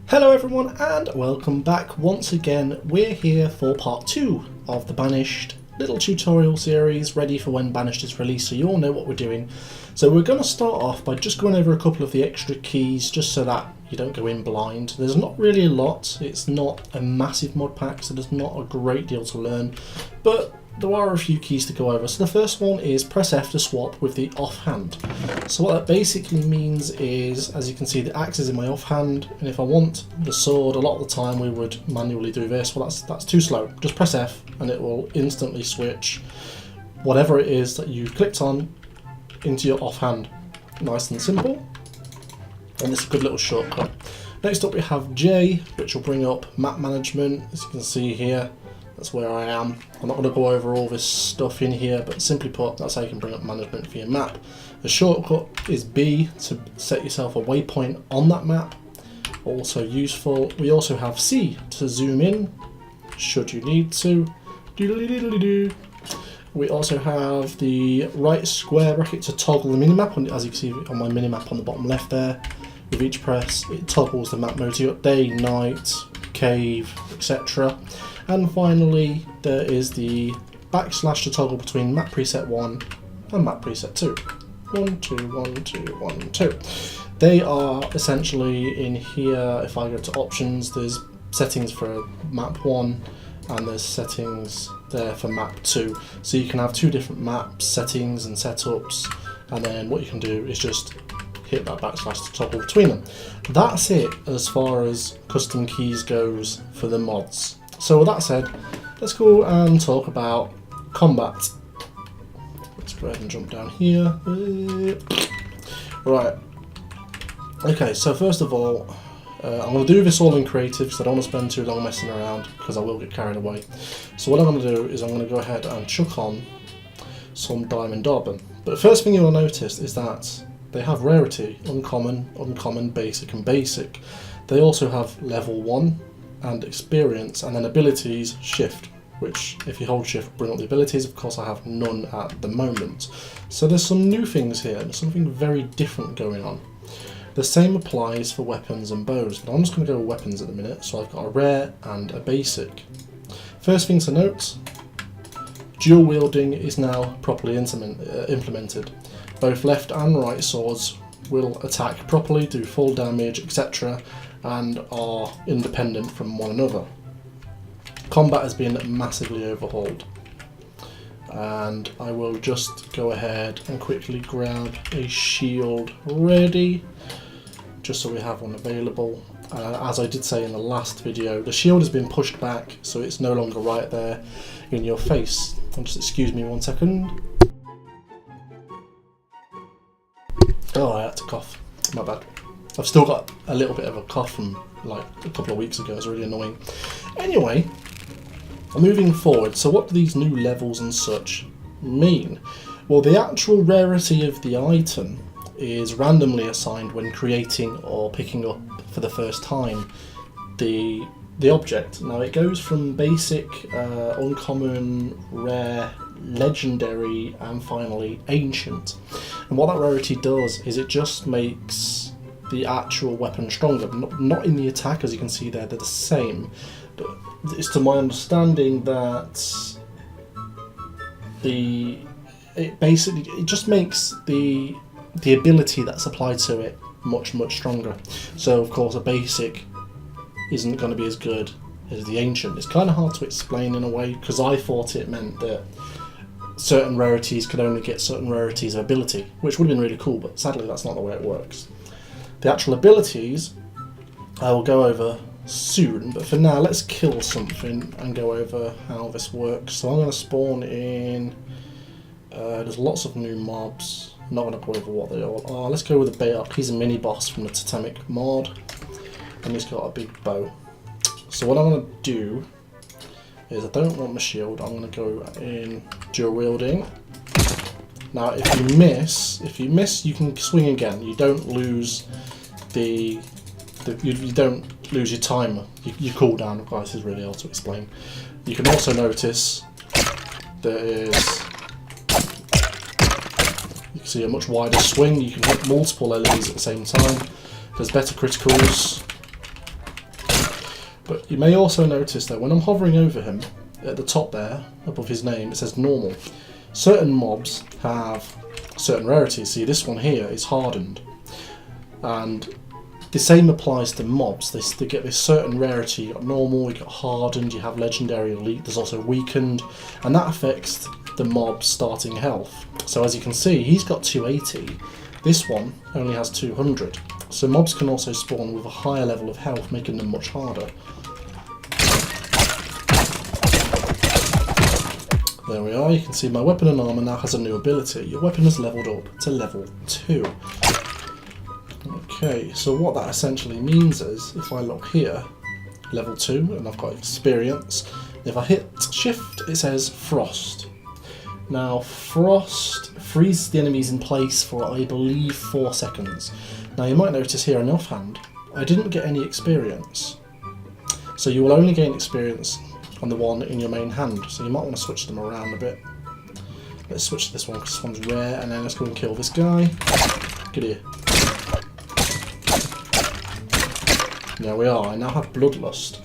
Hello everyone and welcome back once again. We're here for part 2 of the Banished little tutorial series ready for when Banished is released, so you all know what we're doing. So we're going to start off by just going over a couple of the extra keys just so that you don't go in blind. There's not really a lot, it's not a massive mod pack, so there's not a great deal to learn, but there are a few keys to go over. So the first one is press F to swap with the offhand. So what that basically means is, as you can see, the axe is in my offhand, and if I want the sword, a lot of the time we would manually do this. Well, that's too slow. Just press F and it will instantly switch whatever it is that you clicked on into your offhand. Nice and simple, and it's a good little shortcut. Next up we have J, which will bring up map management. As you can see here, that's where I am. I'm not going to go over all this stuff in here, but simply put, that's how you can bring up management for your map. The shortcut is B to set yourself a waypoint on that map, also useful. We also have C to zoom in, should you need to. We also have the right square bracket to toggle the minimap, as you can see on my minimap on the bottom left there. With each press, it toggles the map mode. So you've got day, night, cave, etc. And finally, there is the backslash to toggle between map preset 1 and map preset 2. 1, 2, 1, 2, 1, 2. They are essentially in here. If I go to options, there's settings for map 1 and there's settings there for map 2. So you can have two different maps, settings and setups, and then what you can do is just hit that backslash to toggle between them. That's it as far as custom keys goes for the mods. So with that said, let's go and talk about combat. Let's go ahead and jump down here. Right. Okay, so first of all, I'm going to do this all in creative because I don't want to spend too long messing around because I will get carried away. So what I'm going to do is I'm going to go ahead and chuck on some Diamond Arbor. But the first thing you'll notice is that they have rarity, uncommon, uncommon, basic and basic. They also have level 1 and experience, and then abilities, shift, which if you hold shift bring up the abilities. Of course I have none at the moment. So there's some new things here, there's something very different going on. The same applies for weapons and bows, but I'm just going to go with weapons at the minute. So I've got a rare and a basic. First thing to note, dual wielding is now properly implemented. Both left and right swords will attack properly, do full damage, etc., and are independent from one another. Combat has been massively overhauled, and I will just go ahead and quickly grab a shield ready, just so we have one available. As I did say in the last video, the shield has been pushed back, so it's no longer right there in your face. Just excuse me 1 second. Oh, I had to cough. My bad. I've still got a little bit of a cough from like a couple of weeks ago. It's really annoying. Anyway, moving forward. So what do these new levels and such mean? Well, the actual rarity of the item is randomly assigned when creating or picking up for the first time the object. Now it goes from basic, uncommon, rare, legendary, and finally ancient. And what that rarity does is it just makes the actual weapon stronger, not in the attack. As you can see there, they're the same, but it's to my understanding that it just makes the ability that's applied to it much stronger. So of course a basic isn't going to be as good as the ancient. It's kind of hard to explain in a way, because I thought it meant that certain rarities could only get certain rarities of ability, which would have been really cool, but sadly that's not the way it works. The actual abilities I will go over soon, but for now let's kill something and go over how this works. So I'm going to spawn in, there's lots of new mobs. I'm not going to go over what they all are. Let's go with the Bayok. He's a mini boss from the Totemic mod, and he's got a big bow. So what I'm going to do is, I don't want my shield, I'm going to go in dual wielding. Now if you miss you can swing again. You don't lose you don't lose your timer, your cooldown. Oh, this is really hard to explain. You can also notice there is, you can see a much wider swing. You can hit multiple enemies at the same time. There's better criticals, But you may also notice that when I'm hovering over him, at the top there, above his name, it says normal. Certain mobs have certain rarities. See, this one here is hardened. And the same applies to mobs. They get this certain rarity. You got normal, you got hardened, you have legendary, elite, there's also weakened. And that affects the mob's starting health. So as you can see, he's got 280. This one only has 200. So mobs can also spawn with a higher level of health, making them much harder. There we are, you can see my weapon and armour now has a new ability. Your weapon is leveled up to level 2. Okay, so what that essentially means is, if I look here, level 2, and I've got experience, if I hit shift it says frost. Now frost freezes the enemies in place for I believe 4 seconds. Now you might notice here in offhand, I didn't get any experience. So you will only gain experience on the one in your main hand, so you might want to switch them around a bit. Let's switch to this one because this one's rare, and then let's go and kill this guy. Get here. There we are, I now have Bloodlust.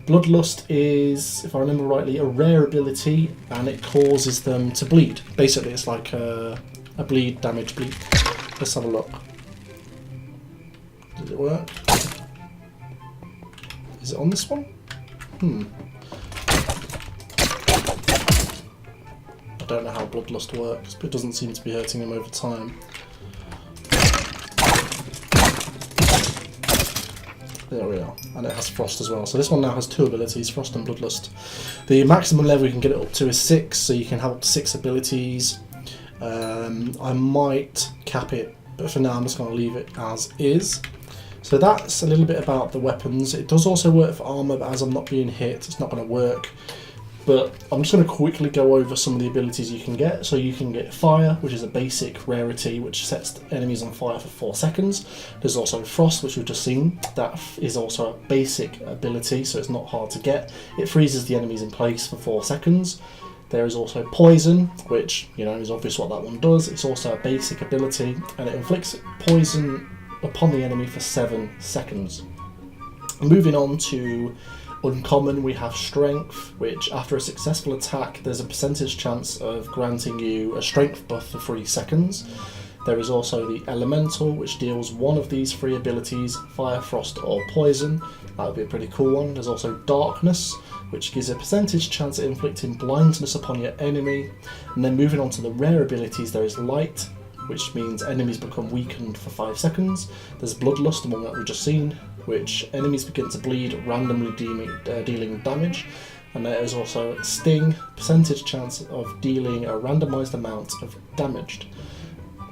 Bloodlust is, if I remember rightly, a rare ability, and it causes them to bleed. Basically it's like a bleed, damage bleed. Let's have a look. Does it work? Is it on this one? I don't know how Bloodlust works, but it doesn't seem to be hurting him over time. There we are, and it has Frost as well. So this one now has 2 abilities, Frost and Bloodlust. The maximum level you can get it up to is 6, so you can have up to 6 abilities. I might cap it, but for now I'm just going to leave it as is. So that's a little bit about the weapons. It does also work for armour, but as I'm not being hit, it's not going to work. But I'm just going to quickly go over some of the abilities you can get. So you can get Fire, which is a basic rarity, which sets enemies on fire for 4 seconds. There's also Frost, which we've just seen. That is also a basic ability, so it's not hard to get. It freezes the enemies in place for 4 seconds. There is also Poison, which, you know, is obvious what that one does. It's also a basic ability, and it inflicts poison upon the enemy for 7 seconds. Moving on to Uncommon, we have Strength, which after a successful attack there's a percentage chance of granting you a strength buff for 3 seconds. There is also the Elemental, which deals one of these 3 abilities, Fire, Frost or Poison. That would be a pretty cool one. There's also Darkness, which gives a percentage chance of inflicting blindness upon your enemy. And then moving on to the rare abilities, there is Light, which means enemies become weakened for 5 seconds. There's Bloodlust, the one that we've just seen, which enemies begin to bleed, randomly dealing damage. And there is also Sting, percentage chance of dealing a randomised amount of damage.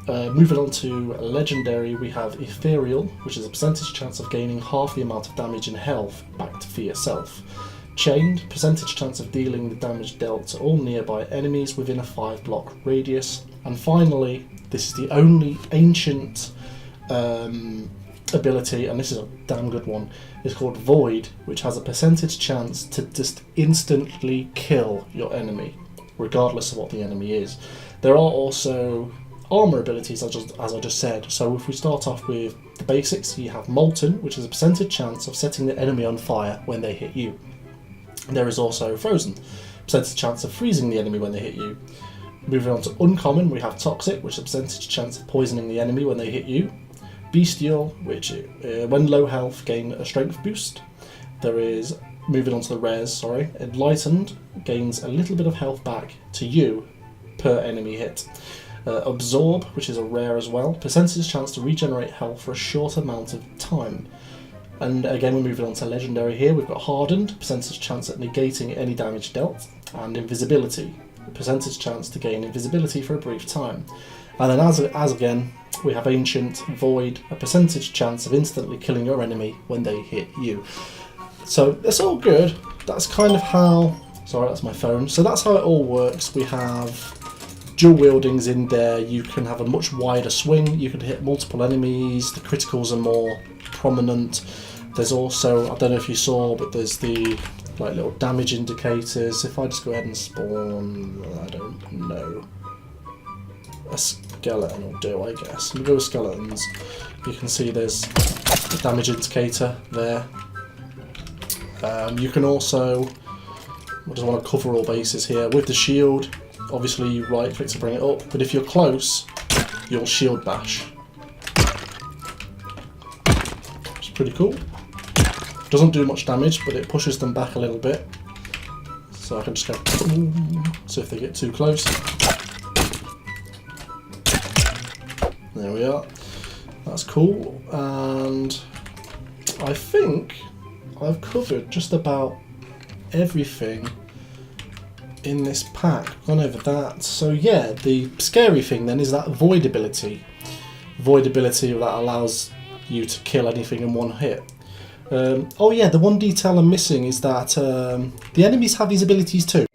Moving on to Legendary, we have Ethereal, which is a percentage chance of gaining half the amount of damage and health back for yourself. Chained, percentage chance of dealing the damage dealt to all nearby enemies within a 5 block radius. And finally, this is the only ancient ability, and this is a damn good one. It's called Void, which has a percentage chance to just instantly kill your enemy, regardless of what the enemy is. There are also armour abilities, as I just said. So if we start off with the basics, you have Molten, which is a percentage chance of setting the enemy on fire when they hit you. There is also Frozen, percentage chance of freezing the enemy when they hit you. Moving on to Uncommon, we have Toxic, which is a percentage chance of poisoning the enemy when they hit you. Bestial, which when low health gain a strength boost. There is, moving on to the rares, Enlightened, gains a little bit of health back to you per enemy hit. Absorb, which is a rare as well, percentage chance to regenerate health for a short amount of time. And again, we're moving on to Legendary here. We've got Hardened, percentage chance at negating any damage dealt, and Invisibility, percentage chance to gain invisibility for a brief time. And then as again, we have Ancient, Void, a percentage chance of instantly killing your enemy when they hit you. So that's all good. That's kind of how, sorry, that's my phone. So that's how it all works. We have dual wieldings in there. You can have a much wider swing. You can hit multiple enemies. The criticals are more prominent. There's also, I don't know if you saw, but there's the like little damage indicators. If I just go ahead and spawn, I don't know, a skeleton will do, I guess. We'll go with skeletons. You can see there's a damage indicator there. You can also, I just want to cover all bases here, with the shield, obviously you right click to bring it up, but if you're close, you'll shield bash. It's pretty cool. Doesn't do much damage, but it pushes them back a little bit. So I can just go, so if they get too close. There we are. That's cool, and I think I've covered just about everything in this pack. Gone over that. So yeah, the scary thing then is that void ability. Void ability that allows you to kill anything in one hit. Oh yeah, the one detail I'm missing is that the enemies have these abilities too.